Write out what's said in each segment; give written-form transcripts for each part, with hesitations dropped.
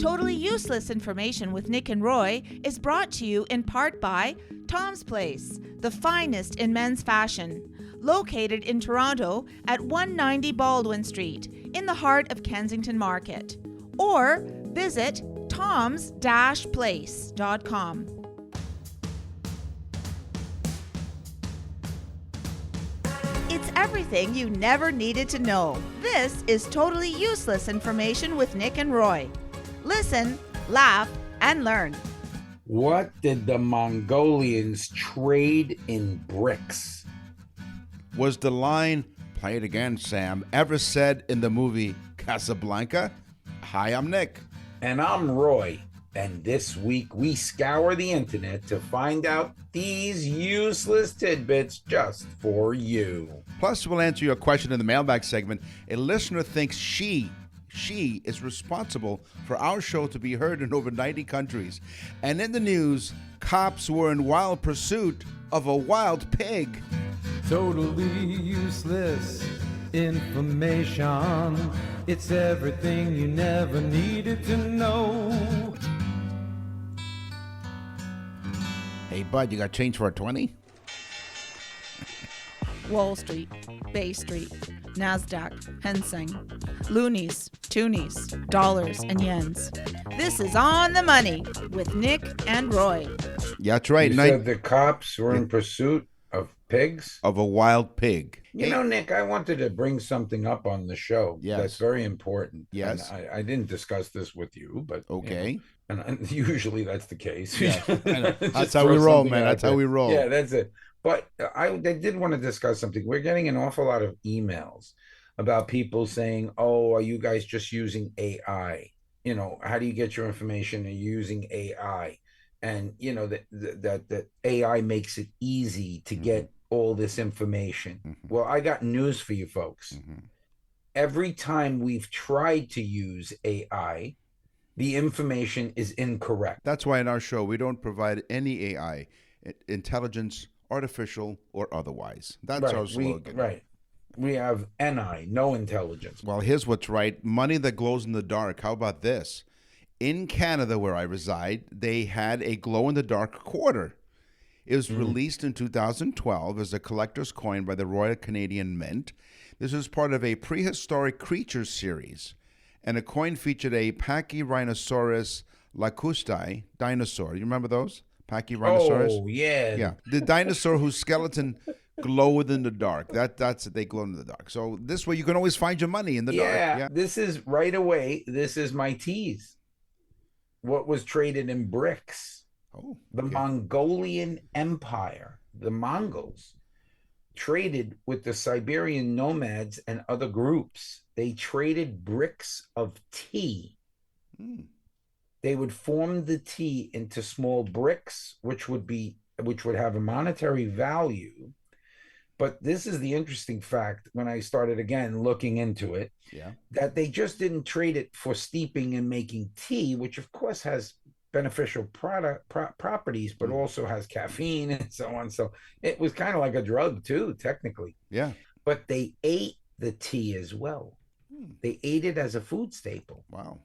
Totally Useless Information with Nick and Roy is brought to you in part by Tom's Place, the finest in men's fashion, located in Toronto at 190 Baldwin Street, in the heart of Kensington Market. Or visit toms-place.com. It's everything you never needed to know. This is Totally Useless Information with Nick and Roy. Listen, laugh, and learn. What did the Mongolians trade in bricks? Was the line, "Play it again, Sam," ever said in the movie Casablanca? Hi, I'm Nick. And I'm Roy. And this week we scour the internet to find out these useless tidbits just for you. Plus, we'll answer your question in the mailbag segment. A listener thinks she is responsible for our show to be heard in over 90 countries. And in the news, cops were in wild pursuit of a wild pig. Totally useless information. It's everything you never needed to know. Hey, bud, you got change for a 20? Wall Street, Bay Street, NASDAQ, Hang Seng, loonies, toonies, dollars, and yens. This is On the Money with Nick and Roy. Yeah, that's right. You said the cops were in pursuit of pigs? Of a wild pig. You know, Nick, I wanted to bring something up on the show that's very important. Yes. And I didn't discuss this with you, but okay. You know, and usually that's the case. Yeah, that's how we roll, man. That's how we roll. Yeah, that's it. But I did want to discuss something. We're getting an awful lot of emails about people saying, "Oh, are you guys just using AI? You know, how do you get your information? Are you using AI?" And you know that AI makes it easy to get all this information. Well, I got news for you folks. Every time we've tried to use AI, the information is incorrect. That's why in our show we don't provide any AI, intelligence, artificial or otherwise. That's our slogan. We have NI, no intelligence. Well, here's what's right. Money that glows in the dark. How about this? In Canada, where I reside, they had a glow-in-the-dark quarter. It was released in 2012 as a collector's coin by the Royal Canadian Mint. This is part of a prehistoric creatures series. And a coin featured a Pachyrhinosaurus lacustai dinosaur. You remember those? Pachyrhinosaurus? Oh, yeah. Yeah. The dinosaur whose skeleton glowed in the dark. That's it. They glow in the dark. So this way you can always find your money in the dark. Yeah. This is right away. This is my tease. What was traded in bricks? Oh, the Mongolian Empire, the Mongols, traded with the Siberian nomads and other groups. They traded bricks of tea. They would form the tea into small bricks, which would have a monetary value. But this is the interesting fact when I started again looking into it, that they just didn't trade it for steeping and making tea, which of course has beneficial properties, but also has caffeine and so on. So it was kind of like a drug too, technically. Yeah. But they ate the tea as well. They ate it as a food staple. Wow.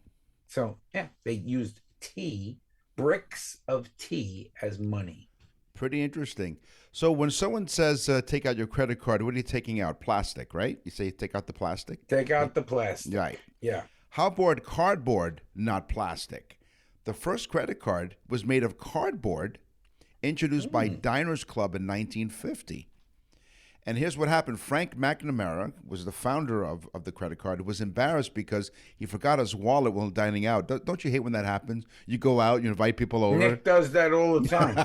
So yeah, they used tea, bricks of tea as money. Pretty interesting. So when someone says take out your credit card, what are you taking out? Plastic, right? You say take out the plastic? Take out the plastic. Right. Yeah. How about cardboard, not plastic? The first credit card was made of cardboard, introduced by Diners Club in 1950. And here's what happened. Frank McNamara was the founder of the credit card. Was embarrassed because he forgot his wallet while dining out. Don't you hate when that happens? You go out, you invite people over. Nick does that all the time.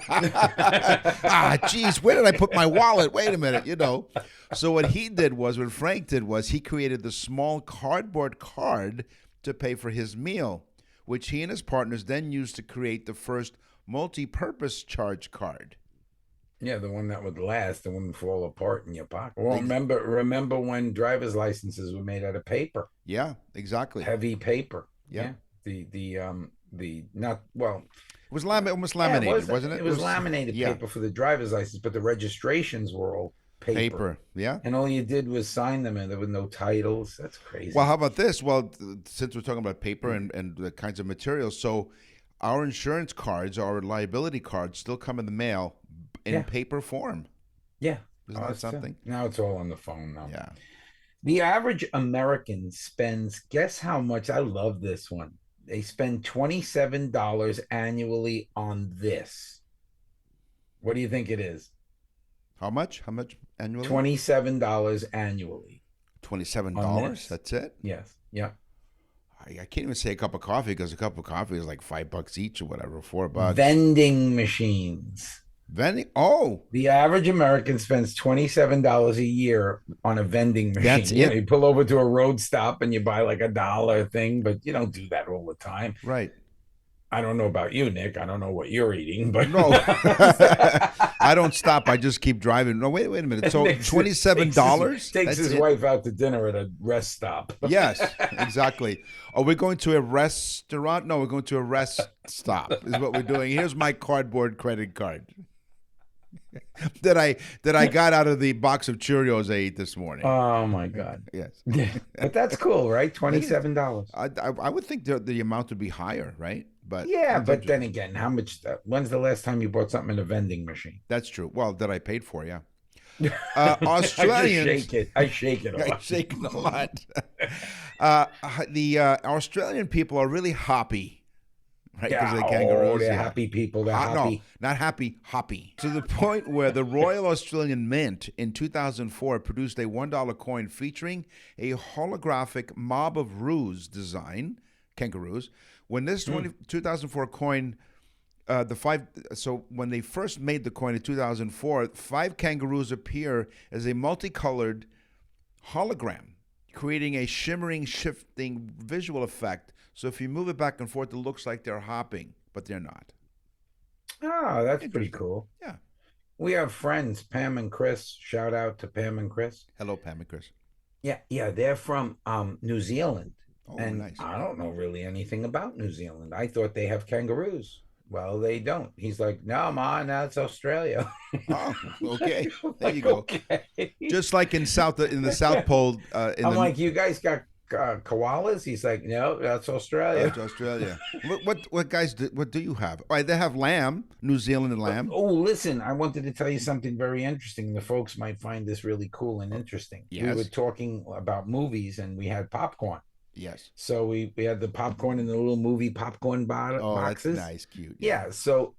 Geez, where did I put my wallet? Wait a minute, you know. So what Frank did was he created the small cardboard card to pay for his meal, which he and his partners then used to create the first multi-purpose charge card. Yeah, the one that would last, the one would fall apart in your pocket. Well, remember when driver's licenses were made out of paper? Yeah, exactly. Heavy paper. Yeah. The not well. It was almost laminated, wasn't it? It was laminated paper for the driver's license, but the registrations were all paper. Yeah. And all you did was sign them, and there were no titles. That's crazy. Well, how about this? Well, since we're talking about paper and the kinds of materials, so our insurance cards, our liability cards, still come in the mail in paper form. Yeah. Isn't that something? Now it's all on the phone now. Yeah. The average American spends, guess how much? I love this one. They spend $27 annually on this. What do you think it is? How much? How much annually? $27 annually. $27? That's it? Yes. Yeah. I can't even say a cup of coffee because a cup of coffee is like $5 each or whatever, $4. Vending machines. Vending? Oh. The average American spends $27 a year on a vending machine. That's it. You pull over to a road stop and you buy like $1 thing, but you don't do that all the time. Right. I don't know about you, Nick. I don't know what you're eating, but no, I don't stop. I just keep driving. No, wait a minute. So $27 takes his wife out to dinner at a rest stop. Yes, exactly. Are we going to a restaurant? No, we're going to a rest stop. Is what we're doing. Here's my cardboard credit card that I got out of the box of Cheerios I ate this morning. Oh my God! Yes, but that's cool, right? $27. I would think the amount would be higher, right? But yeah, but then again, how much? When's the last time you bought something in a vending machine? That's true. Well, that I paid for, yeah. Australians, I shake it a lot. I shake it a lot. The Australian people are really hoppy, right? Yeah, the kangaroos. They're happy people. They're happy. No, not happy, hoppy. To the point where the Royal Australian Mint in 2004 produced a $1 coin featuring a holographic Mob of Roos design, kangaroos. When this 2004 coin, when they first made the coin in 2004, 5 kangaroos appear as a multicolored hologram, creating a shimmering, shifting visual effect. So if you move it back and forth, it looks like they're hopping, but they're not. Oh, that's pretty cool. Yeah. We have friends, Pam and Chris. Shout out to Pam and Chris. Hello, Pam and Chris. Yeah, they're from New Zealand. Oh, and nice. I don't know really anything about New Zealand. I thought they have kangaroos. Well, they don't. He's like, no, Ma, that's Australia. Oh, okay. There you go. Okay. Just like in the South Pole. I'm like, you guys got koalas? He's like, no, that's Australia. That's Australia. What guys? What do you have? All right, they have lamb, New Zealand and lamb. Oh, listen, I wanted to tell you something very interesting. The folks might find this really cool and interesting. Yes. We were talking about movies, and we had popcorn. Yes. So we had the popcorn in the little movie popcorn boxes. Oh, that's nice, cute. Yeah. So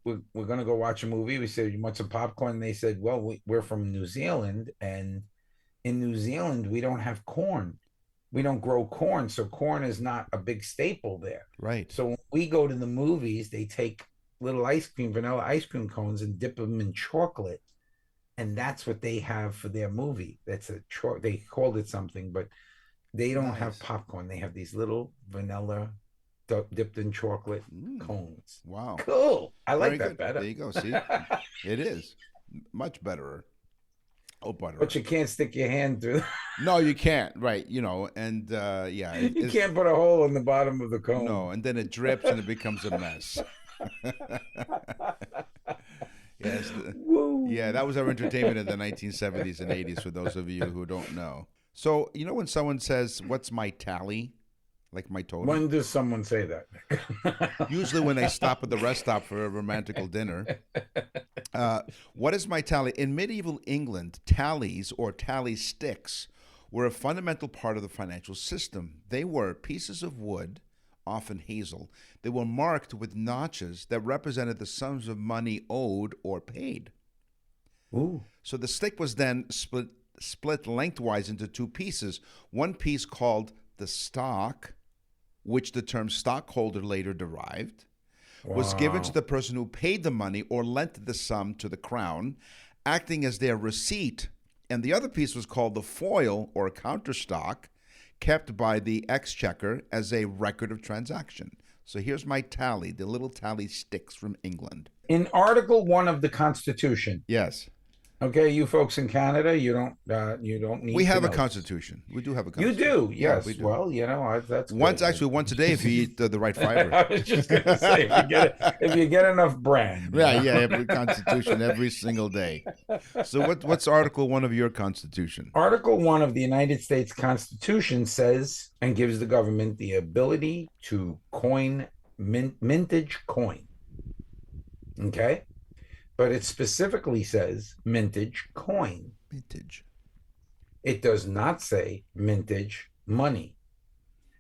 we're gonna go watch a movie. We said, you want some popcorn? And they said, well, we're from New Zealand, and in New Zealand we don't have corn. We don't grow corn, so corn is not a big staple there. Right. So when we go to the movies, they take little vanilla ice cream cones, and dip them in chocolate, and that's what they have for their movie. That's they called it something, but they don't have popcorn. They have these little vanilla dipped in chocolate cones. Wow. Cool. I like Very that good. better. There you go. See? It is. Much better. Oh, butter. But you can't stick your hand through. No, you can't. Right. And yeah. You can't put a hole in the bottom of the cone. No, and then it drips and it becomes a mess. Yes. Yeah, that was our entertainment in the 1970s and 80s for those of you who don't know. So, when someone says, what's my tally? Like my total? When does someone say that? Usually when they stop at the rest stop for a romantical dinner. What is my tally? In medieval England, tallies or tally sticks were a fundamental part of the financial system. They were pieces of wood, often hazel. They were marked with notches that represented the sums of money owed or paid. Ooh. So the stick was then split lengthwise into 2 pieces. One piece called the stock, which the term stockholder later derived, was given to the person who paid the money or lent the sum to the crown, acting as their receipt. And the other piece was called the foil or counterstock, kept by the exchequer as a record of transaction. So here's my tally, the little tally sticks from England. In Article 1 of the Constitution, Yes. Okay, you folks in Canada, you don't need We to have a know. constitution. We do have a You constitution. do, Yeah, we yes. do. Well, that's Once, good. actually, once a day if you eat the right fiber. I was just gonna say if you get enough bran. Yeah, yeah, every constitution every single day. So what's Article 1 of your constitution? Article 1 of the United States Constitution says and gives the government the ability to coin mintage coin. Okay? But it specifically says mintage coin. Vintage. It does not say mintage money.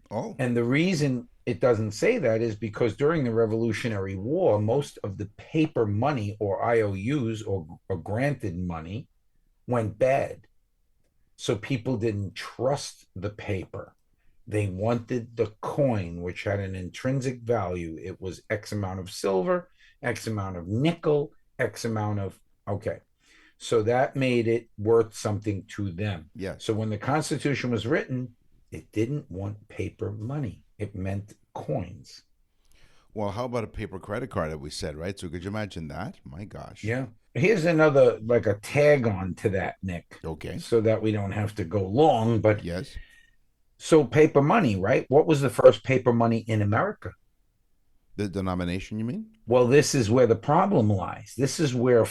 Oh. And the reason it doesn't say that is because during the Revolutionary War, most of the paper money or IOUs or granted money went bad. So people didn't trust the paper. They wanted the coin, which had an intrinsic value. It was X amount of silver, X amount of nickel, X amount of, okay. So that made it worth something to them. Yeah. So when the Constitution was written, it didn't want paper money. It meant coins. Well, how about a paper credit card that we said, right? So could you imagine that? My gosh. Yeah. Here's another, like a tag on to that, Nick. Okay. So that we don't have to go long, but Yes. so paper money, right? What was the first paper money in America? The denomination, you mean? Well, this is where the problem lies. This is where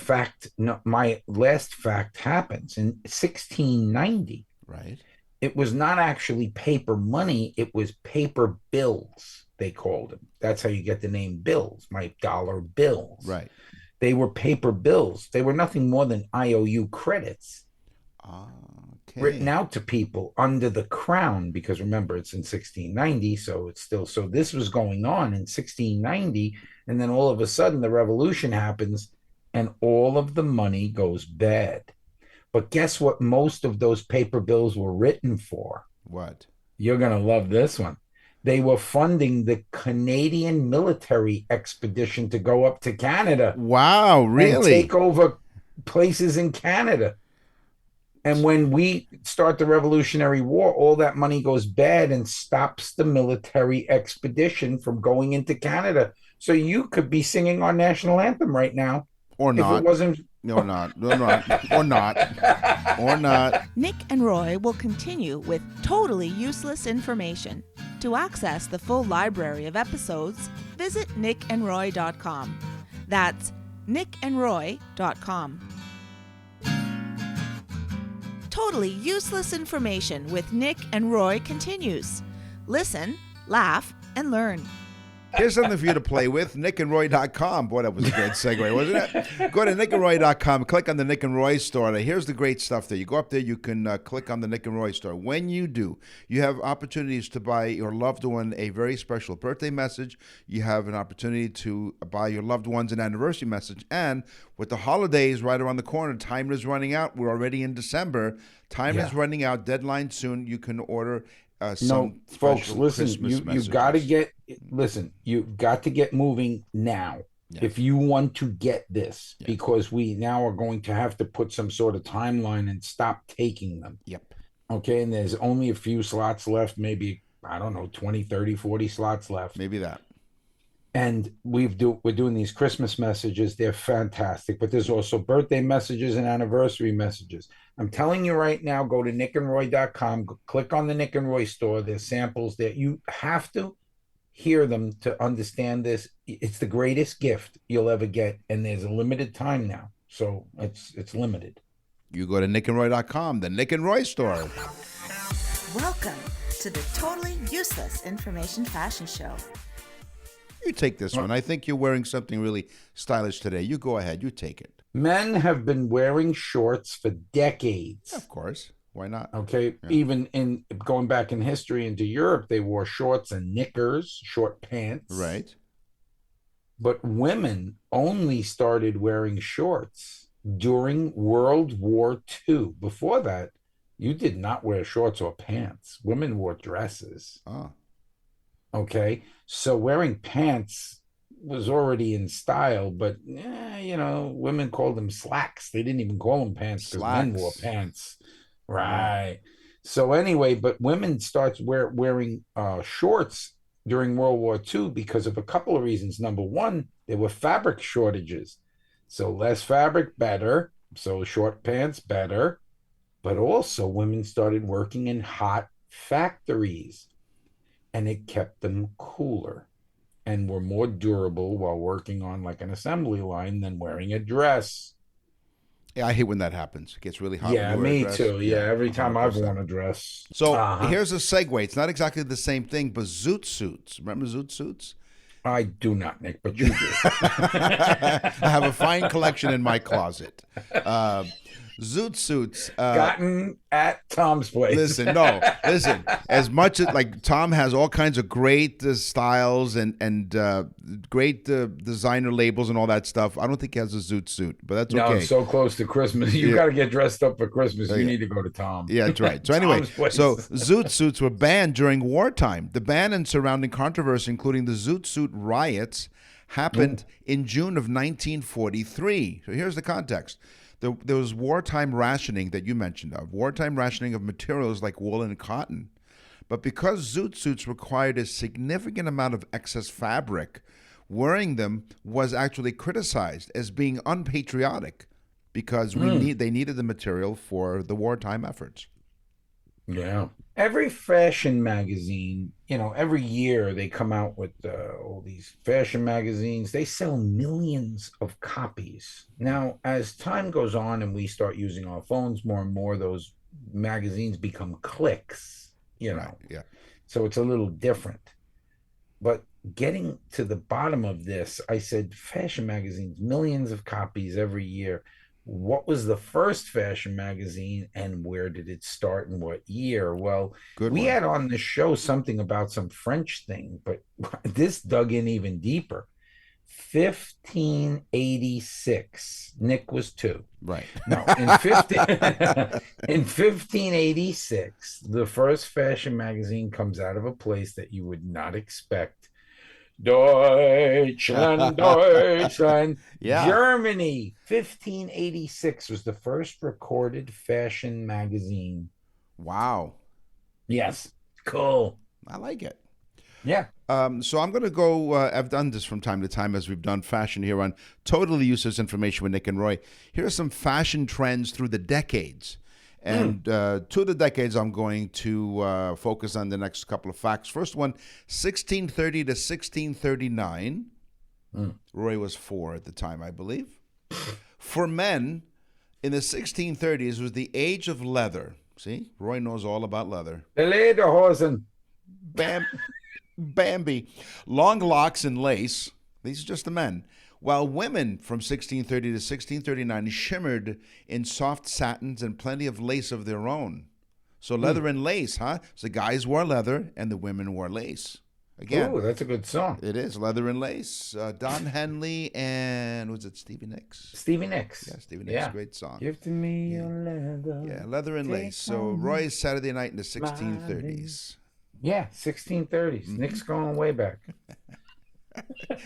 my last fact happens in 1690. Right. It was not actually paper money. It was paper bills, they called them. That's how you get the name bills, my dollar bills. Right. They were paper bills. They were nothing more than IOU credits Okay. written out to people under the crown, because remember, it's in 1690. So it's still, so this was going on in 1690. And then all of a sudden the revolution happens and all of the money goes bad. But guess what most of those paper bills were written for? What? You're going to love this one. They were funding the Canadian military expedition to go up to Canada. Wow, And really? take over places in Canada. And when we start the Revolutionary War, all that money goes bad and stops the military expedition from going into Canada. So you could be singing our national anthem right now. Or If not. it wasn't. No, not. No, not. Or not. Or not. Nick and Roy will continue with totally useless information. To access the full library of episodes, visit nickandroy.com. That's nickandroy.com. Totally useless information with Nick and Roy continues. Listen, laugh, and learn. Here's something for you to play with, nickandroy.com. Boy, that was a great segue, wasn't it? Go to nickandroy.com, click on the Nick and Roy store. Now, here's the great stuff there. You go up there, you can click on the Nick and Roy store. When you do, you have opportunities to buy your loved one a very special birthday message. You have an opportunity to buy your loved ones an anniversary message. And with the holidays right around the corner, time is running out. We're already in December. Time is running out. Deadline soon. You can order No, folks, listen, you've got to get moving now. Yeah. If you want to get this, Yeah. because we now are going to have to put some sort of timeline and stop taking them. Yep. Okay. And there's only a few slots left, maybe, I don't know, 20, 30, 40 slots left. Maybe that. And we're doing these Christmas messages. They're fantastic, but there's also birthday messages and anniversary messages. I'm telling you right now, go to nickandroy.com, click on the Nick and Roy store. There's samples there. You have to hear them to understand this. It's the greatest gift you'll ever get, and there's a limited time now. So it's limited. You go to nickandroy.com, the Nick and Roy store. Welcome to the Totally Useless Information Fashion Show. You take this one. I think you're wearing something really stylish today. You go ahead. You take it. Men have been wearing shorts for decades. Of course. Why not? Okay. Yeah. Even in going back in history into Europe, they wore shorts and knickers, short pants. Right. But women only started wearing shorts during World War II. Before that, you did not wear shorts or pants. Women wore dresses. Oh. Okay. So wearing pants was already in style, but women called them slacks. They didn't even call them pants because men wore pants. Right. So anyway, but women starts wearing shorts during World War II because of a couple of reasons. Number one, there were fabric shortages. So less fabric, better. So short pants better, but also women started working in hot factories, and it kept them cooler and were more durable while working on like an assembly line than wearing a dress. Yeah, I hate when that happens. It gets really hot when Yeah, you wear a me dress. too. Yeah, every time I've 100%. worn a dress. So Uh-huh. here's a segue. It's not exactly the same ththing, but zoot suits. Remember zoot suits? I do not, Nick, but you do. I have a fine collection in my closet. Zoot suits. Gotten at Tom's place. Listen. As much as like Tom has all kinds of great styles and great designer labels and all that stuff. I don't think he has a zoot suit, but that's No, okay. it's so close to Christmas. You got to get dressed up for Christmas. You need to go to Tom. Yeah, that's right. So anyway, Tom's place. so zoot suits were banned during wartime. The ban and surrounding controversy, including the zoot suit riots, happened in June of 1943. So here's the context. There was wartime rationing that you mentioned of, wartime rationing of materials like wool and cotton. But because zoot suits required a significant amount of excess fabric, wearing them was actually criticized as being unpatriotic because they needed the material for the wartime efforts. Yeah. Every fashion magazine, every year they come out with all these fashion magazines. They sell millions of copies. Now, as time goes on and we start using our phones more and more, those magazines become clicks, Right, yeah. So it's a little different. But getting to the bottom of this, I said fashion magazines, millions of copies every year. What was the first fashion magazine and where did it start and what year? Well, we had on the show something about some French thing, but this dug in even deeper. 1586. Nick was 2. Right. No, in 1586, the first fashion magazine comes out of a place that you would not expect. Deutschland, Deutschland, Yeah. Germany. 1586 was the first recorded fashion magazine. Wow. Yes. Cool. I like it. Yeah. So I'm going to go, I've done this from time to time as we've done fashion here on Totally Useless Information with Nick and Roy. Here are some fashion trends through the decades. And to the decades, I'm going to focus on the next couple of facts. First one, 1630 to 1639. Roy was 4 at the time, I believe. For men, in the 1630s was the age of leather. See, Roy knows all about leather. The lederhosen. Bambi. Long locks and lace. These are just the men. While women from 1630 to 1639 shimmered in soft satins and plenty of lace of their own. So leather and lace, huh? So the guys wore leather and the women wore lace. Again. Oh, that's a good song. It is, Leather and Lace. Don Henley and, was it Stevie Nicks? Stevie Nicks. Yeah, Stevie Nicks, great song. Give to me your leather. Yeah, Leather and Lace. So Roy's Saturday Night in the 1630s. Yeah, 1630s. Nick's going way back.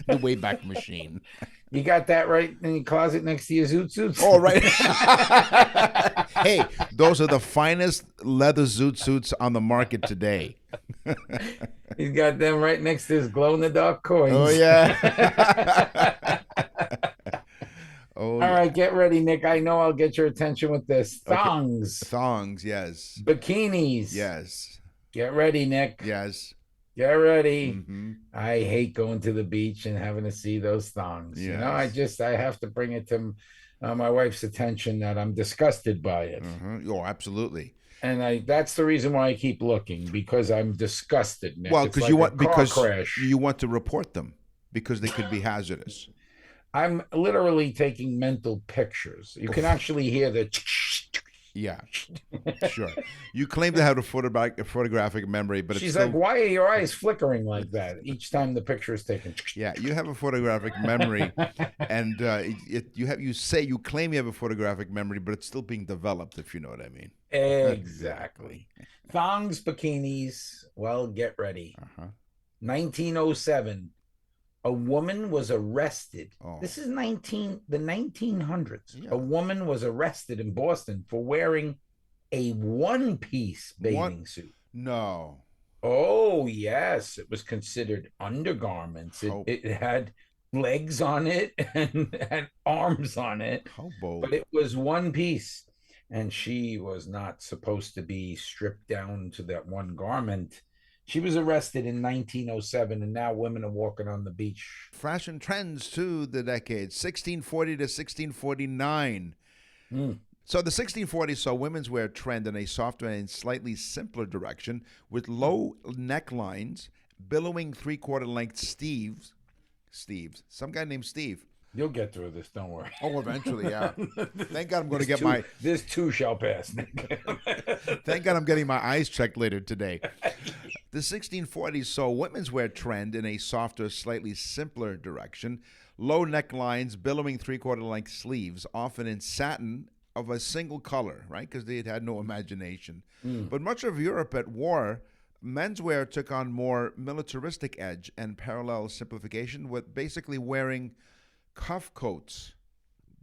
The Wayback Machine. You got that right in your closet next to your zoot suits? Oh, right. Hey, those are the finest leather zoot suits on the market today. He's got them right next to his glow-in-the-dark coins. Oh, yeah. All right, get ready, Nick. I know I'll get your attention with this. Thongs. Okay. Thongs, yes. Bikinis. Yes. Get ready, Nick. Yes. Get ready. Mm-hmm. I hate going to the beach and having to see those thongs. Yes. I have to bring it to my wife's attention that I'm disgusted by it. Mm-hmm. Oh, absolutely. And that's the reason why I keep looking, because I'm disgusted, Nick. Well, because you want to report them because they could be hazardous. I'm literally taking mental pictures. You can actually hear the. Yeah, sure. You claim to have a photographic memory, but she's it's like, "Why are your eyes flickering like that each time the picture is taken?" Yeah, you have a photographic memory, and you claim you have a photographic memory, but it's still being developed. If you know what I mean. Exactly. Thongs, bikinis. Well, get ready. 1907. A woman was arrested. Oh. This is the 1900s. Yeah. A woman was arrested in Boston for wearing a one-piece bathing suit. No. Oh, yes. It was considered undergarments. It had legs on it and had arms on it, How bold. but it was one piece. And she was not supposed to be stripped down to that one garment. She was arrested in 1907, and now women are walking on the beach. Fashion trends to the decades 1640 to 1649. So the 1640s saw women's wear trend in a softer and slightly simpler direction with low necklines, billowing three-quarter length Steves. Some guy named Steve. You'll get through this, don't worry. Oh, eventually, yeah. Thank God I'm going to This get my... This too shall pass, Nick. Thank God I'm getting my eyes checked later today. The 1640s saw women's wear trend in a softer, slightly simpler direction. Low necklines, billowing three-quarter length sleeves, often in satin of a single color, right? Because they had no imagination. But much of Europe at war, menswear took on more militaristic edge and parallel simplification with basically wearing cuff coats.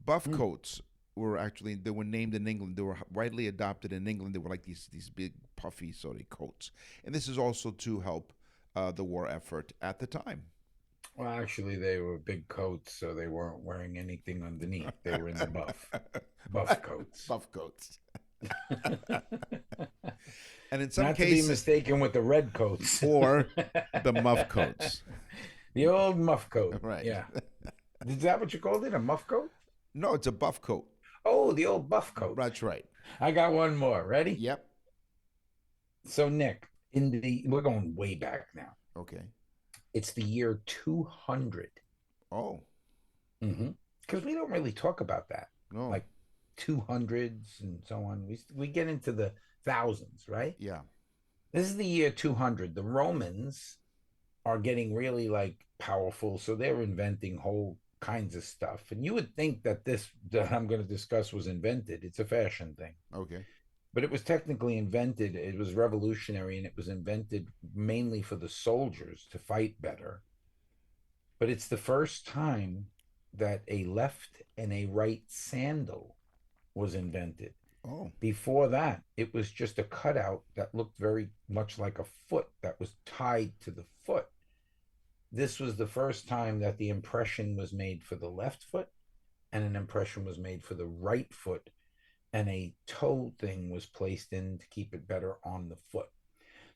Buff coats they were named in England. They were widely adopted in England. They were like these big puffy sort of coats. And this is also to help the war effort at the time. Well, actually, they were big coats, so they weren't wearing anything underneath. They were in the buff coats. Buff coats. And in some Not cases, to be mistaken with the red coats or the muff coats. The old muff coat. Right. Yeah. Is that what you called it? A muff coat? No, it's a buff coat. Oh, the old buff coat. That's right. I got one more. Ready? Yep. So, Nick, we're going way back now. Okay. It's the year 200. Oh. Because we don't really talk about that. No. Like 200s and so on. We get into the thousands, right? Yeah. This is the year 200. The Romans are getting really like powerful, so they're inventing whole kinds of stuff. And you would think that this that I'm going to discuss was invented. It's a fashion thing. Okay. But it was technically invented. It was revolutionary, and it was invented mainly for the soldiers to fight better. But it's the first time that a left and a right sandal was invented. Oh. Before that, it was just a cutout that looked very much like a foot that was tied to the foot. This was the first time that the impression was made for the left foot and an impression was made for the right foot, and a toe thing was placed in to keep it better on the foot.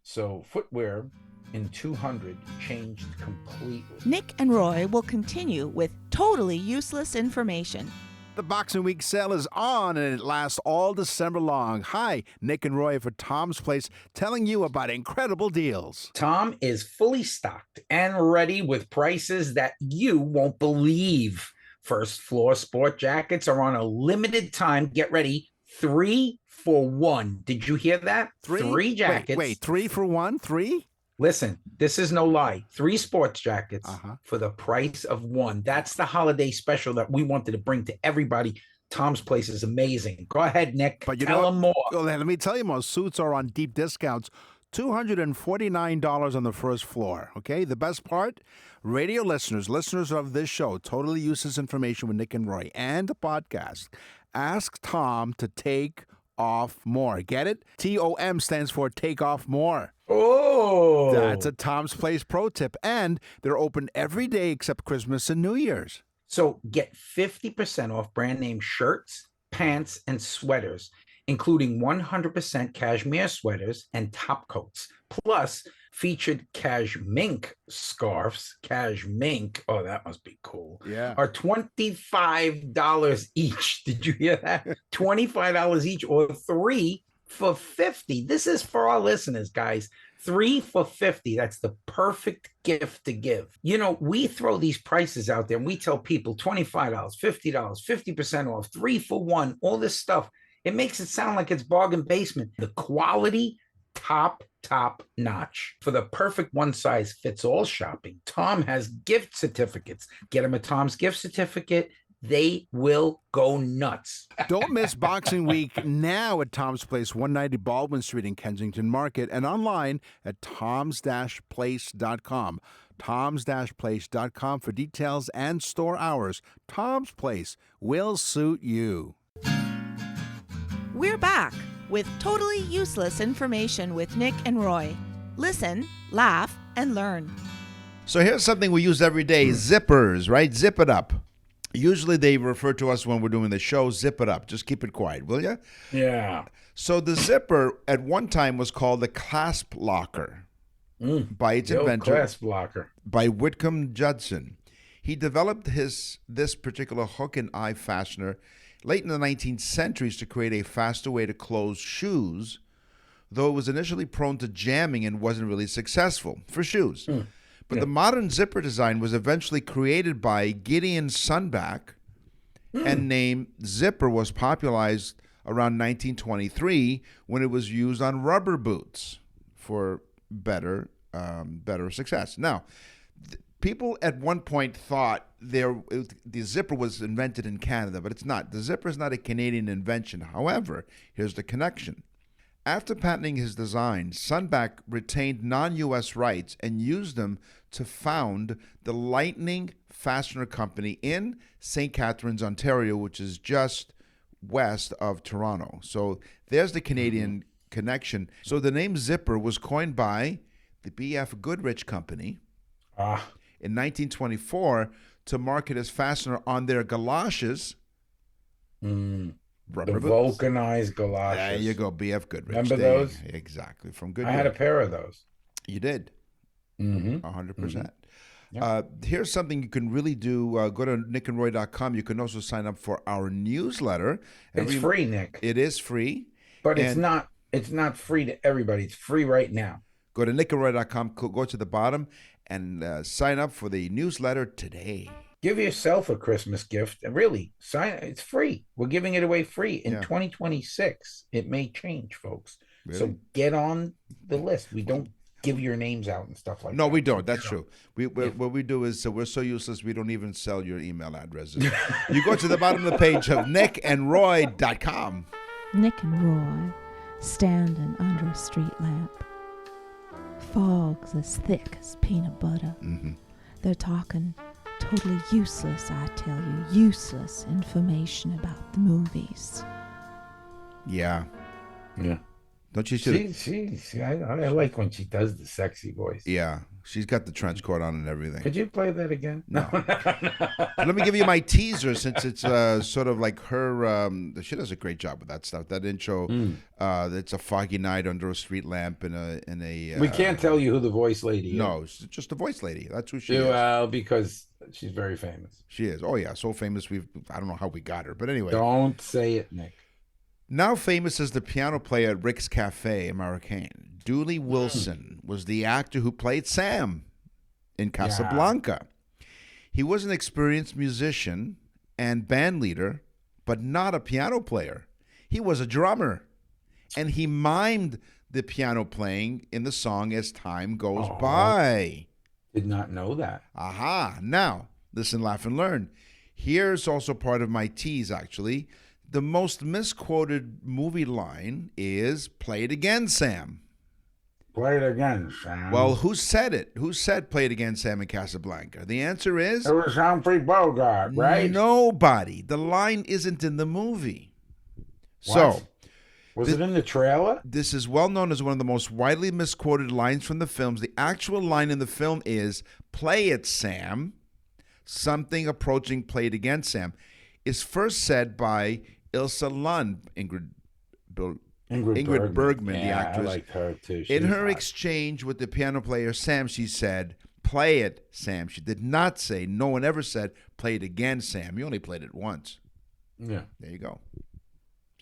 So footwear in 200 changed completely. Nick and Roy will continue with totally useless information. The Boxing Week sale is on and it lasts all December long. Hi, Nick and Roy for Tom's Place telling you about incredible deals. Tom is fully stocked and ready with prices that you won't believe. First floor sport jackets are on a limited time. Get ready. 3 for 1. Did you hear that? Three jackets. Wait, 3 for 1? 3? Listen, this is no lie. 3 sports jackets for the price of 1. That's the holiday special that we wanted to bring to everybody. Tom's Place is amazing. Go ahead, Nick. But tell them more. Well, let me tell you more. Suits are on deep discounts. $249 on the first floor. Okay, the best part? Radio listeners of this show, totally useless information with Nick and Roy, and the podcast. Ask Tom to take off more. Get it? TOM stands for take off more. Oh, That's a Tom's Place pro tip. And they're open every day except Christmas and New Year's. So get 50% off brand name shirts, pants, and sweaters, including 100% cashmere sweaters and top coats, plus featured cashmink scarves. Cashmink, oh, that must be cool. Yeah. Are $25 each. Did you hear that? $25 each, or 3 for $50. This is for our listeners, guys. 3 for $50. That's the perfect gift to give. You know, we throw these prices out there and we tell people $25, $50, 50% off, 3 for 1, all this stuff. It makes it sound like it's bargain basement. The quality, top notch. For the perfect one-size-fits-all shopping, Tom has gift certificates. Get them a Tom's gift certificate. They will go nuts. Don't miss Boxing Week now at Tom's Place, 190 Baldwin Street in Kensington Market, and online at toms-place.com. toms-place.com for details and store hours. Tom's Place will suit you. We're back with totally useless information with Nick and Roy. Listen, laugh, and learn. So here's something we use every day, zippers, right? Zip it up. Usually they refer to us when we're doing the show, zip it up. Just keep it quiet, will you? Yeah. So the zipper at one time was called the clasp locker by its inventor, Clasp locker. by Whitcomb Judson. He developed this particular hook and eye fastener late in the 19th centuries to create a faster way to close shoes, though it was initially prone to jamming and wasn't really successful for shoes. But the modern zipper design was eventually created by Gideon Sunback, and name zipper was popularized around 1923 when it was used on rubber boots for better success. Now, people at one point thought the zipper was invented in Canada, but it's not. The zipper is not a Canadian invention. However, here's the connection. After patenting his design, Sunback retained non-U.S. rights and used them to found the Lightning Fastener Company in St. Catharines, Ontario, which is just west of Toronto. So there's the Canadian connection. So the name Zipper was coined by the B.F. Goodrich Company in 1924 to market as fastener on their galoshes. The Rubber boots. vulcanized galoshes. There you go, B.F. Goodrich. Remember There you- those? Exactly, from Goodrich. I had a pair of those. You did. 100%. Yeah. Here's something you can really do. Go to nickandroy.com. You can also sign up for our newsletter. It's free, Nick. It is free. But it's And- not free to everybody. It's free right now. Go to nickandroy.com. Go to the bottom and sign up for the newsletter today. Give yourself a Christmas gift. And really, it's free. We're giving it away free. In Yeah. 2026, it may change, folks. So Really? get on the list. We don't give your names out and stuff like that. No, we don't. That's true. What we do is we're so useless we don't even sell your email addresses. You go to the bottom of the page of nickandroy.com. Nick and Roy standing under a street lamp. Fogs as thick as peanut butter. They're talking totally useless, I tell you, useless information about the movies. Yeah. Yeah. Don't you see? I like when she does the sexy voice. Yeah. She's got the trench coat on and everything. Could you play that again? No. Let me give you my teaser since it's sort of like her. She does a great job with that stuff. That intro. It's a foggy night under a street lamp in a. We can't tell you who the voice lady is. No, it's just a voice lady. That's who she is. Well, because she's very famous. She is. Oh yeah, so famous. I don't know how we got her, but anyway. Don't say it, Nick. Now famous as the piano player at Rick's Cafe Americain, Dooley Wilson was the actor who played Sam in Casablanca. He was an experienced musician and band leader, but not a piano player. He was a drummer, and he mimed the piano playing in the song as time goes by. Did not know that. Aha. Now, listen, laugh, and learn. Here's also part of my tease, actually. The most misquoted movie line is, "Play it again, Sam." Play it again, Sam. Well, who said it? Who said "Play it again, Sam" in Casablanca? The answer is it was Humphrey Bogart, right? nobody. The line isn't in the movie. What? So, Was it in the trailer? this is well known as one of the most widely misquoted lines from the films. The actual line in the film is, "Play it, Sam." Something approaching "Play it again, Sam" is first said by Ilsa Lund, Ingrid Bergman, the actress. I liked her too. In She's her hot. exchange with the piano player Sam, she said, "Play it, Sam." She did not say, no one ever said, "Play it again, Sam." You only played it once. Yeah. There you go.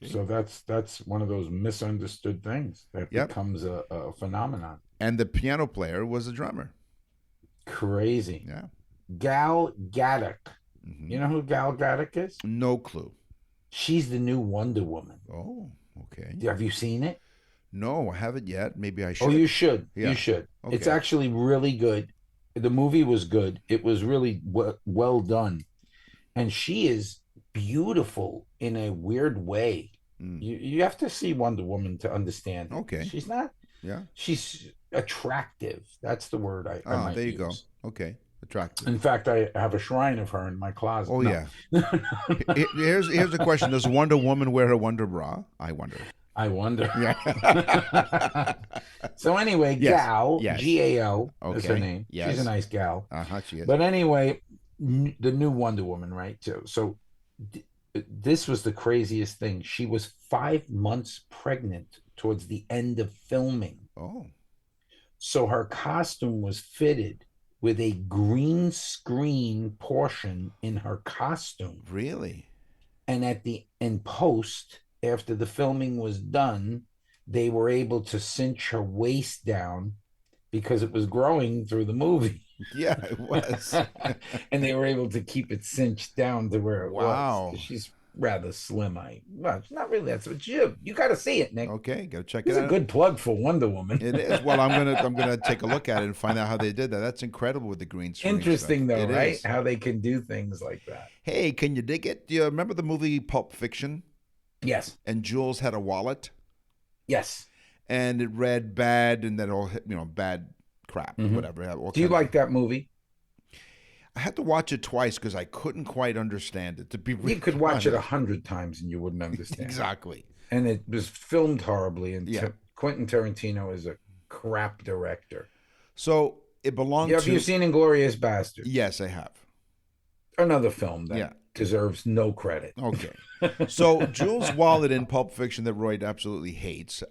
So that's one of those misunderstood things that becomes a phenomenon. And the piano player was a drummer. Crazy. Yeah. Gal Gadot. You know who Gal Gadot is? No clue. She's the new Wonder Woman. Oh, okay. Have you seen it? No, I haven't yet. Maybe I should. Oh, you should. Yeah. You should. It's Okay. actually really good. The movie was good. It was really well done. And she is beautiful in a weird way. You have to see Wonder Woman to understand. Okay. She's not. Yeah. She's attractive. That's the word I might there you use. go. Okay. Attractive. In fact, I have a shrine of her in my closet. Oh, No. yeah. Here's a question. Does Wonder Woman wear a Wonder bra? I wonder. I wonder. Yeah. So anyway, Yes, Gal, yes. Gao is her Okay, name. yes. She's a nice gal. She is. But anyway, the new Wonder Woman, right? So this was the craziest thing. She was 5 months pregnant towards the end of filming. Oh. So her costume was fitted with a green screen portion in her costume. Really? And in post, after the filming was done, they were able to cinch her waist down because it was growing through the movie. Yeah, it was. And they were able to keep it cinched down to where it Wow. was. She's rather slim. Well, it's not really. That's what you got to see it, Nick. Okay, go check It's it a out. good plug for Wonder Woman. It is. Well, I'm gonna take a look at it and find out how they did that. That's incredible with the green screen. Interesting stuff. though, It right? is. How they can do things like that. Hey, can you dig it? Do you remember the movie Pulp Fiction? Yes. And Jules had a wallet, Yes. and it read bad, and then all bad crap, whatever. Do you like that movie? I had to watch it twice because I couldn't quite understand it. To be You could watch it 100 times and you wouldn't understand. Exactly. And it was filmed horribly. And Yeah. Quentin Tarantino is a crap director. So it belonged Have to. you seen Inglourious Basterds? Yes, I have. Another film that Yeah. deserves no credit. Okay. So Jules' wallet in Pulp Fiction that Roy absolutely hates.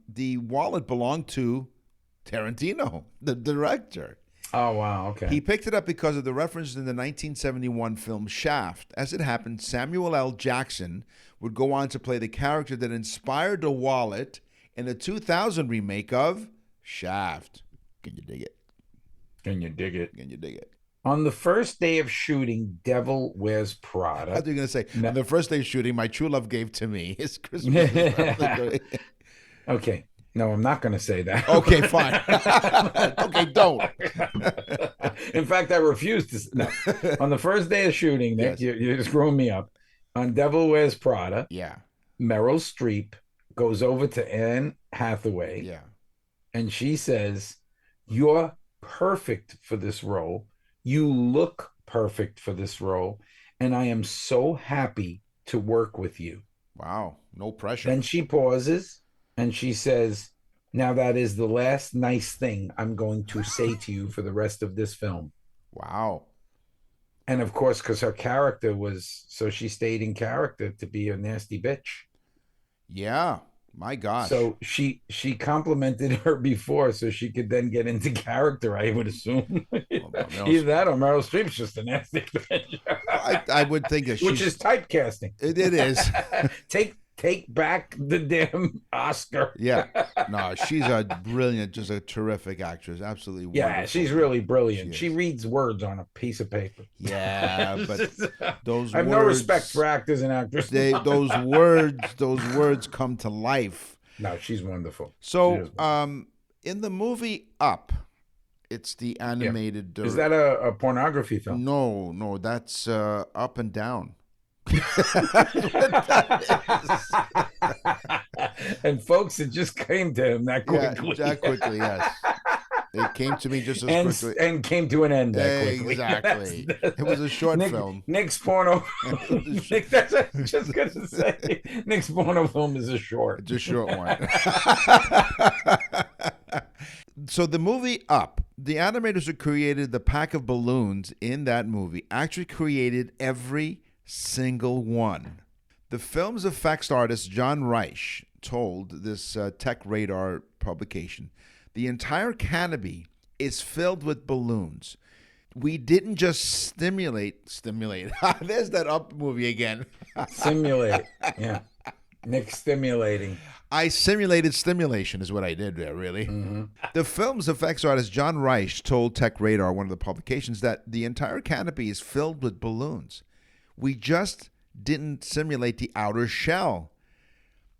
The wallet belonged to Tarantino, the director. Oh, wow. Okay. He picked it up because of the reference in the 1971 film Shaft. As it happened, Samuel L. Jackson would go on to play the character that inspired the wallet in the 2000 remake of Shaft. Can you dig it? Can you dig it? Can you dig it? On the first day of shooting Devil Wears I Prada. was going to say, on the first day of shooting, my true love gave to me his Christmas. Okay. No, I'm not going to say that. Okay, fine. Okay, don't. In fact, I refuse to. No. On the first day of shooting, Nick, Yes. you're screwing me up. On Devil Wears Prada, Yeah, Meryl Streep goes over to Anne Hathaway yeah. and she says, "You're perfect for this role. You look perfect for this role. And I am so happy to work with you." Wow, no pressure. Then she pauses and she says, "Now that is the last nice thing I'm going to say to you for the rest of this film." Wow. And of course, because her character was, so she stayed in character to be a nasty bitch. Yeah, my gosh. So she complimented her before so she could then get into character, I would assume. Either that or Meryl Streep's just a nasty bitch. I would think that Which is typecasting. It is. Take back the damn Oscar. Yeah. No, she's a brilliant, just a terrific actress. Absolutely wonderful. Yeah, she's really brilliant. She She is. reads words on a piece of paper. Yeah, but those I have words, no respect for actors and actresses. those words come to life. No, she's wonderful. She So, is wonderful. in the movie Up, it's the animated. Is that a pornography film? No, that's Up and Down. And folks, it just came to him that quickly. Yeah, that quickly, yes. It came to me just as quickly. And came to an end that quickly. Exactly. It was a short film. Nick's porno. Nick, that's what I was just going to say. Nick's porno film is a short. It's a short one. So the movie Up, the animators who created the pack of balloons in that movie actually created every single one. The film's effects artist John Reich told this Tech Radar publication, the entire canopy is filled with balloons. We didn't just stimulate. There's that Up movie again. Simulate. Yeah. Nick stimulating. I simulated stimulation is what I did there, really. Mm-hmm. The film's effects artist John Reich told Tech Radar, one of the publications, that the entire canopy is filled with balloons. We just didn't simulate the outer shell.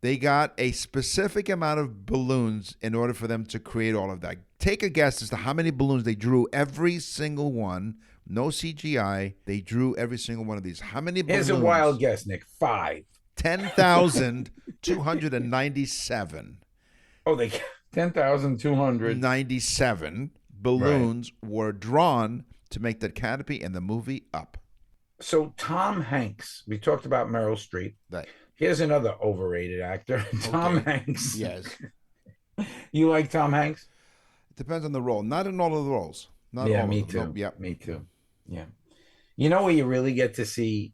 They got a specific amount of balloons in order for them to create all of that. Take a guess as to how many balloons they drew, every single one. No CGI. They drew every single one of these. How many balloons? Here's a wild guess, Nick. 5. 10,297. Oh, 10,200. 97 balloons were drawn to make that canopy and the movie Up. So Tom Hanks, we talked about Meryl Streep. Right. Here's another overrated actor, Tom Okay. Hanks. Yes. You like Tom Hanks? It depends on the role. Not in all of the roles. Not Yeah, all me of them. too. Nope. Yep. Me too. Yeah. You know where you really get to see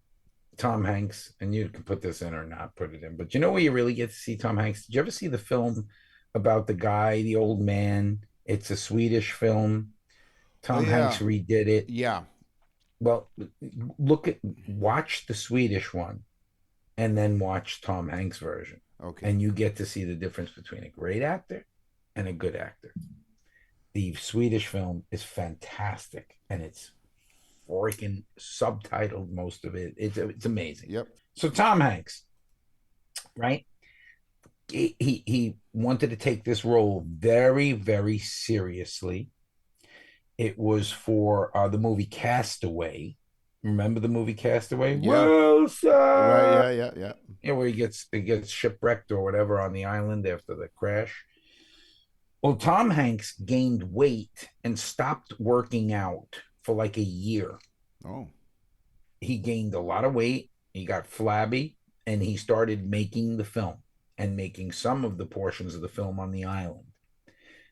Tom Hanks, and you can put this in or not put it in, but you know where you really get to see Tom Hanks? Did you ever see the film about the guy, the old man? It's a Swedish film. Oh Tom yeah. Hanks redid it. Yeah. Well, watch the Swedish one and then watch Tom Hanks' version. Okay. And you get to see the difference between a great actor and a good actor. The Swedish film is fantastic, and it's freaking subtitled, most of it. It's amazing. Yep. So Tom Hanks, right? He wanted to take this role very, very seriously. It was for the movie Castaway. Remember the movie Castaway? Yeah. Wilson! Right. Yeah. Yeah, where he gets shipwrecked or whatever on the island after the crash. Well, Tom Hanks gained weight and stopped working out for like a year. Oh. He gained a lot of weight. He got flabby, and he started making the film and making some of the portions of the film on the island.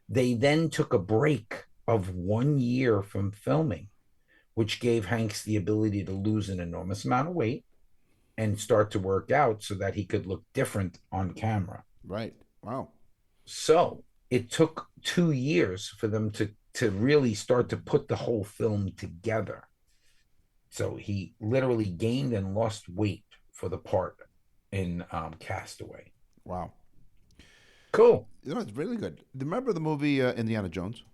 They then took a break of 1 year from filming, which gave Hanks the ability to lose an enormous amount of weight and start to work out so that he could look different on camera. Right. Wow. So it took 2 years for them to really start to put the whole film together. So he literally gained and lost weight for the part in Castaway. Wow. Cool. You know, it's really good. Remember the movie Indiana Jones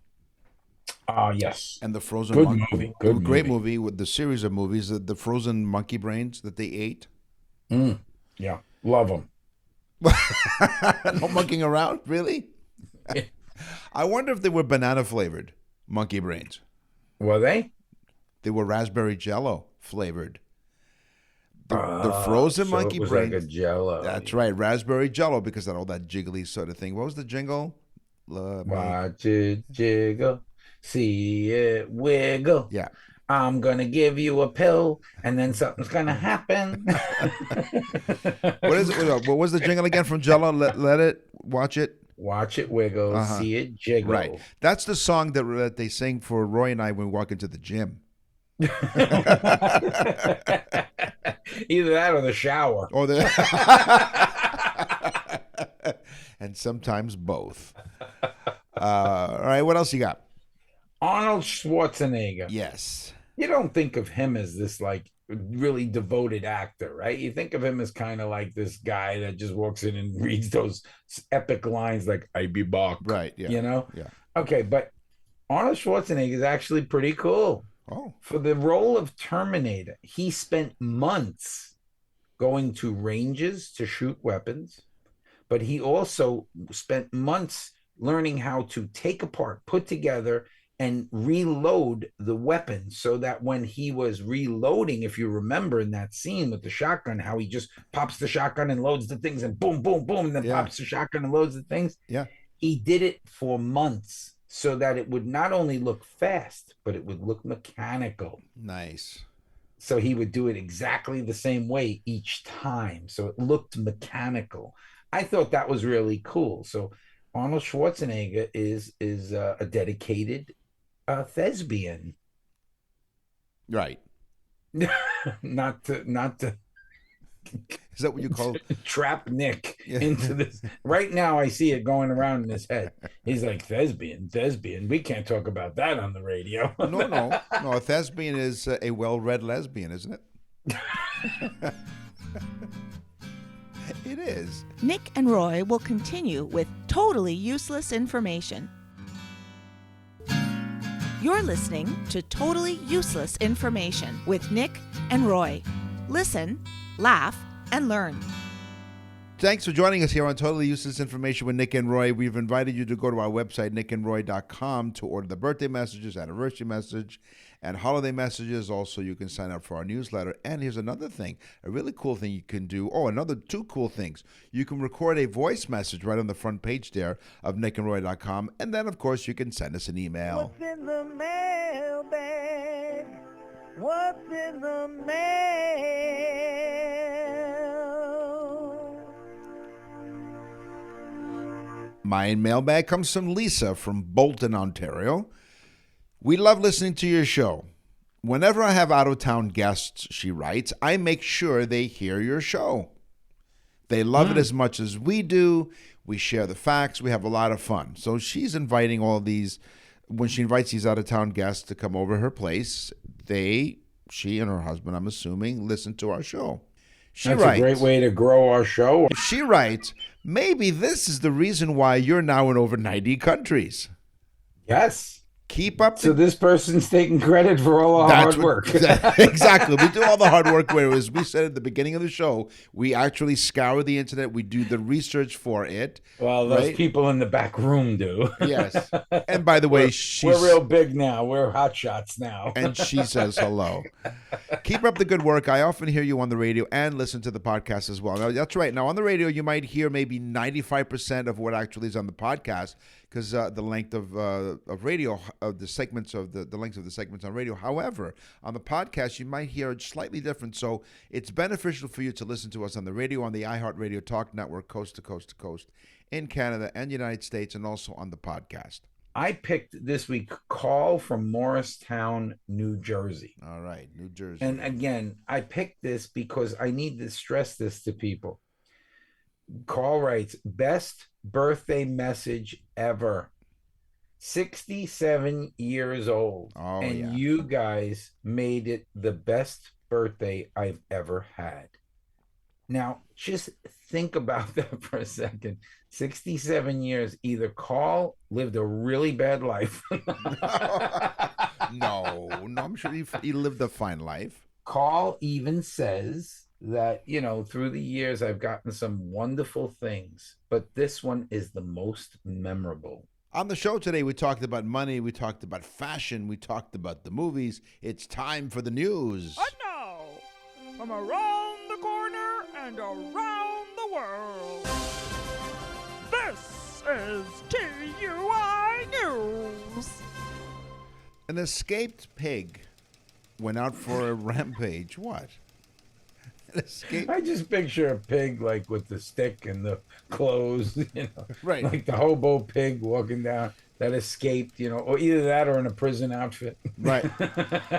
Yes. and the frozen Good monkey? movie. Good Great movie. movie with the series of movies, the frozen monkey brains that they ate. Yeah. Love them. No monkeying around, really? I wonder if they were banana flavored monkey brains. Were they? They were raspberry jello flavored. The frozen So monkey it was brains. like a Jello. That's right, raspberry jello, because of all that jiggly sort of thing. What was the jingle? Watch it jiggle, see it wiggle. Yeah. I'm gonna give you a pill, and then something's gonna happen. What is it? What was the jingle again from Jello? Let it, watch it. Watch it wiggle, see it jiggle. Right. That's the song that they sing for Roy and I when we walk into the gym. Either that or the shower. Or and sometimes both. All right, what else you got? Arnold Schwarzenegger. Yes. You don't think of him as this like really devoted actor, right? You think of him as kind of like this guy that just walks in and reads those epic lines like "I be back," Right. Yeah. you know? Yeah. Okay, but Arnold Schwarzenegger is actually pretty cool. Oh. For the role of Terminator, he spent months going to ranges to shoot weapons, but he also spent months learning how to take apart, put together, and reload the weapon so that when he was reloading, if you remember in that scene with the shotgun, how he just pops the shotgun and loads the things and boom, boom, boom, and then pops the shotgun and loads the things. Yeah. He did it for months so that it would not only look fast, but it would look mechanical. Nice. So he would do it exactly the same way each time. So it looked mechanical. I thought that was really cool. So Arnold Schwarzenegger is a dedicated thespian. Right. not to Is that what you call trap Nick into this. Right now I see it going around in his head. He's like, thespian. We can't talk about that on the radio. No. A thespian is a well-read lesbian, isn't it? It is. Nick and Roy will continue with totally useless information. You're listening to Totally Useless Information with Nick and Roy. Listen, laugh, and learn. Thanks for joining us here on Totally Useless Information with Nick and Roy. We've invited you to go to our website, nickandroy.com, to order the birthday messages, anniversary message, and holiday messages. Also, you can sign up for our newsletter. And here's another thing, a really cool thing you can do. Oh, another two cool things. You can record a voice message right on the front page there of nickandroy.com. And then, of course, you can send us an email. What's in the mailbag? What's in the mail? My mailbag comes from Lisa from Bolton, Ontario. We love listening to your show. Whenever I have out-of-town guests, she writes, I make sure they hear your show. They love it as much as we do. We share the facts. We have a lot of fun. So she's inviting all of these, when she invites these out-of-town guests to come over her place, she and her husband, I'm assuming, listen to our show. That's a great way to grow our show. She writes, maybe this is the reason why you're now in over 90 countries. Yes. Keep up. So this person's taking credit for all our hard work. Exactly. We do all the hard work. Whereas we said at the beginning of the show, we actually scour the internet. We do the research for it. Well, those people in the back room do. Yes. And by the way, we're real big now. We're hot shots now. And she says hello. Keep up the good work. I often hear you on the radio and listen to the podcast as well. Now, that's right. Now, on the radio, you might hear maybe 95% of what actually is on the podcast, because the length of radio, of the segments of the lengths of the segments on radio. However, on the podcast, you might hear it slightly different. So it's beneficial for you to listen to us on the radio, on the iHeartRadio Talk Network, coast to coast, in Canada and United States, and also on the podcast. I picked this week Call from Morristown, New Jersey. All right, New Jersey. And again, I picked this because I need to stress this to people. Call writes, best birthday message ever. 67 years old. Oh, and yeah. You guys made it the best birthday I've ever had. Now, just think about that for a second. 67 years, either Carl lived a really bad life. No, I'm sure he lived a fine life. Carl even says that, through the years, I've gotten some wonderful things, but this one is the most memorable. On the show today, we talked about money, we talked about fashion, we talked about the movies. It's time for the news. And now, from around the corner and around the world, this is TUI News. An escaped pig went out for a rampage. What? I just picture a pig like with the stick and the clothes, right? Like the hobo pig walking down that escaped, or either that or in a prison outfit. Right.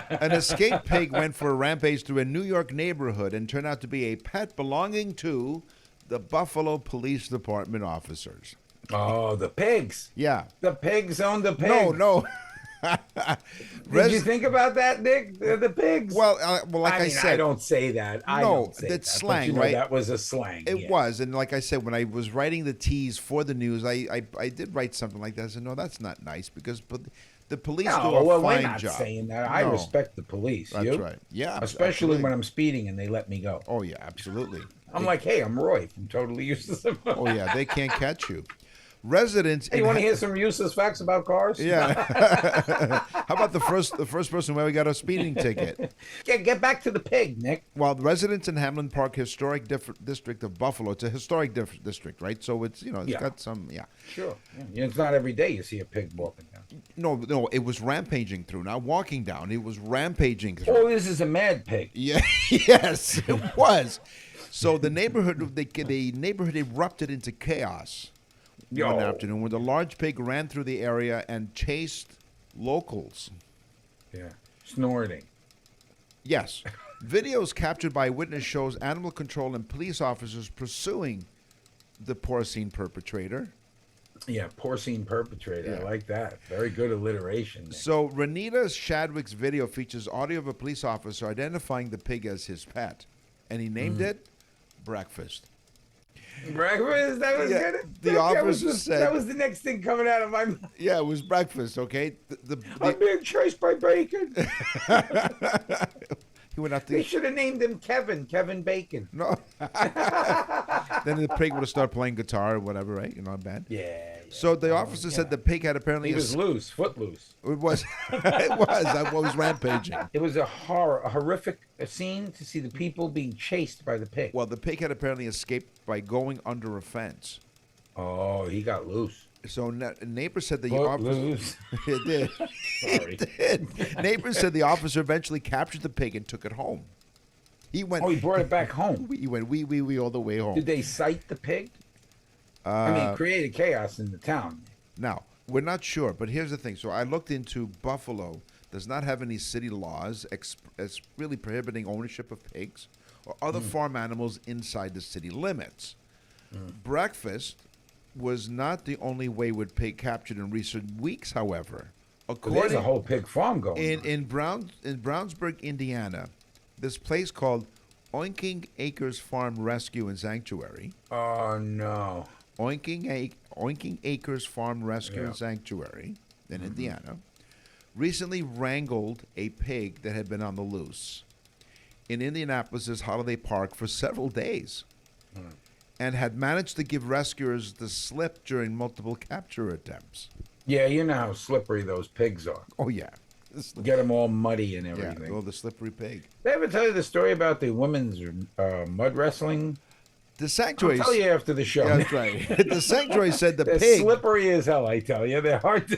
An escaped pig went for a rampage through a New York neighborhood and turned out to be a pet belonging to the Buffalo Police Department officers. Oh, the pigs. Yeah. The pigs own the pigs. No. Did you think about that, Nick? The pigs. Well, like I said, I don't say that. That's slang, but, right? That was a slang. It was, and like I said, when I was writing the tease for the news, I did write something like that. I said, no, that's not nice, because the police do a fine job. We're not saying that. I respect the police. That's right. Yeah, especially absolutely. when I'm speeding and they let me go. Oh yeah, absolutely. I'm like, hey, I'm Roy from Totally Useless. Oh yeah, they can't catch you. Residents. Hey, you want to hear some useless facts about cars? Yeah. How about the first person where we got a speeding ticket? Yeah, get back to the pig, Nick. Well, residents in Hamlin Park Historic District of Buffalo. It's a historic district, right? So it's it's got some Sure. Yeah. It's not every day you see a pig walking down. No, it was rampaging through, not walking down. It was rampaging through. Oh, this is a mad pig. Yeah. Yes, it was. So the neighborhood erupted into chaos one afternoon when the large pig ran through the area and chased locals. Yeah, snorting. Yes. Videos captured by witness shows animal control and police officers pursuing the porcine perpetrator. Yeah, porcine perpetrator. I like that. Very good alliteration. Nick. So Renita Shadwick's video features audio of a police officer identifying the pig as his pet, and he named it Breakfast. Breakfast? That was good. The officer said that was the next thing coming out of my mouth. Yeah, it was breakfast, okay? I'm being chased by bacon. He went after. They should have named him Kevin Bacon. No. Then the pig would have started playing guitar or whatever, right? Band. Yeah. So the officer said the pig had apparently. He was loose, footloose. It was. It was. That was rampaging. It was a horrific scene to see the people being chased by the pig. Well, the pig had apparently escaped by going under a fence. Oh, he got loose. So neighbors said the officer. It did. Sorry. It did. Neighbors said the officer eventually captured the pig and took it home. He went. Oh, he brought it back home. He went wee all the way home. Did they cite the pig? I mean, it created chaos in the town. Now, we're not sure, but here's the thing. So I looked into Buffalo. Does not have any city laws really prohibiting ownership of pigs or other farm animals inside the city limits. Breakfast was not the only wayward pig captured in recent weeks, however. There's a whole pig farm going on. In Brownsburg, Indiana, this place called Oinking Acres Farm Rescue and Sanctuary. Oh, no. Oinking Acres Farm Rescue and Sanctuary in Indiana recently wrangled a pig that had been on the loose in Indianapolis's Holiday Park for several days and had managed to give rescuers the slip during multiple capture attempts. Yeah, you know how slippery those pigs are. Oh, yeah. Get them all muddy and everything. Yeah, the slippery pig. Did I ever tell you the story about the women's mud wrestling? The sanctuary. I'll tell you after the show. Yeah, that's right. The sanctuary said the They're pig. slippery as hell, I tell you. They're hard to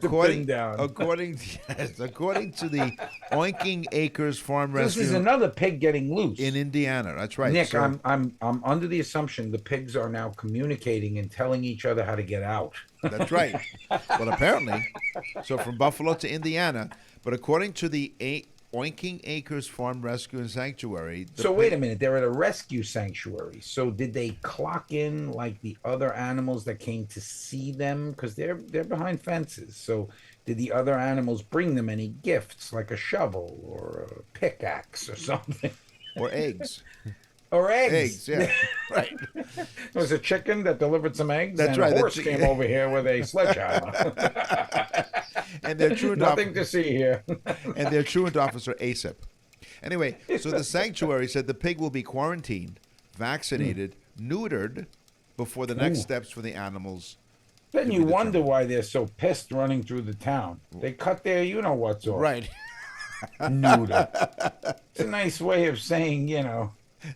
pin down. According to the Oinking Acres Farm This Rescue. is another pig getting loose in Indiana. That's right. Nick, So, I'm under the assumption the pigs are now communicating and telling each other how to get out. That's right. Well, apparently, so from Buffalo to Indiana, but according to the Oinking Acres Farm Rescue and Sanctuary. So wait a minute, they're at a rescue sanctuary. So did they clock in like the other animals that came to see them? Because they're behind fences. So did the other animals bring them any gifts, like a shovel or a pickaxe or something? Or eggs. Or eggs. Eggs, yeah. Right. There was a chicken that delivered some eggs. That's and right. A horse came over here with a sledgehammer. And their truant Nothing to see here. And their truant officer, ASIP. Anyway, so the sanctuary said the pig will be quarantined, vaccinated, neutered before the next steps for the animals. Then you wonder why they're so pissed running through the town. They cut their you-know-what's off. Right. Neuter. It's a nice way of saying,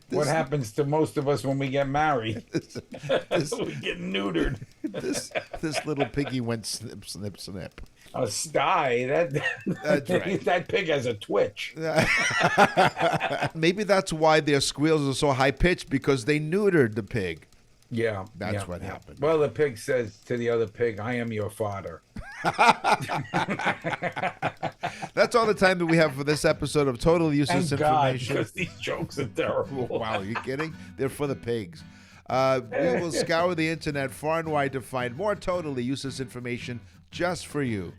what happens to most of us when we get married. We get neutered. This little piggy went snip, snip, snip. A sty. That's right. That pig has a twitch. Maybe that's why their squeals are so high pitched, because they neutered the pig. Yeah. That's what happened. Well, the pig says to the other pig, I am your father. That's all the time that we have for this episode of Totally Useless Thank God, Information. because these jokes are terrible. Wow, are you kidding? They're for the pigs. We will scour the internet far and wide to find more totally useless information just for you.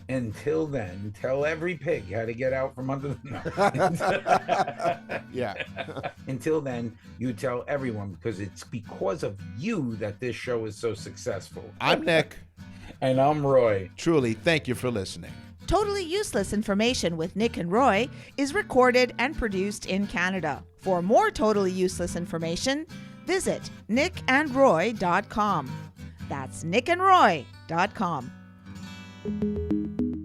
Until then, tell every pig how to get out from under the Yeah. Until then, you tell everyone, because it's because of you that this show is so successful. I'm Nick. And I'm Roy. Truly, thank you for listening. Totally Useless Information with Nick and Roy is recorded and produced in Canada. For more totally useless information, visit nickandroy.com. That's nickandroy.com.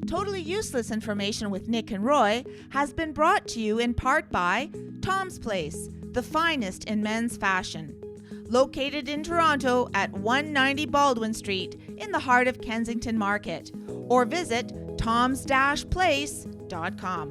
Totally Useless Information with Nick and Roy has been brought to you in part by Tom's Place, the finest in men's fashion. Located in Toronto at 190 Baldwin Street in the heart of Kensington Market. Or visit toms-place.com.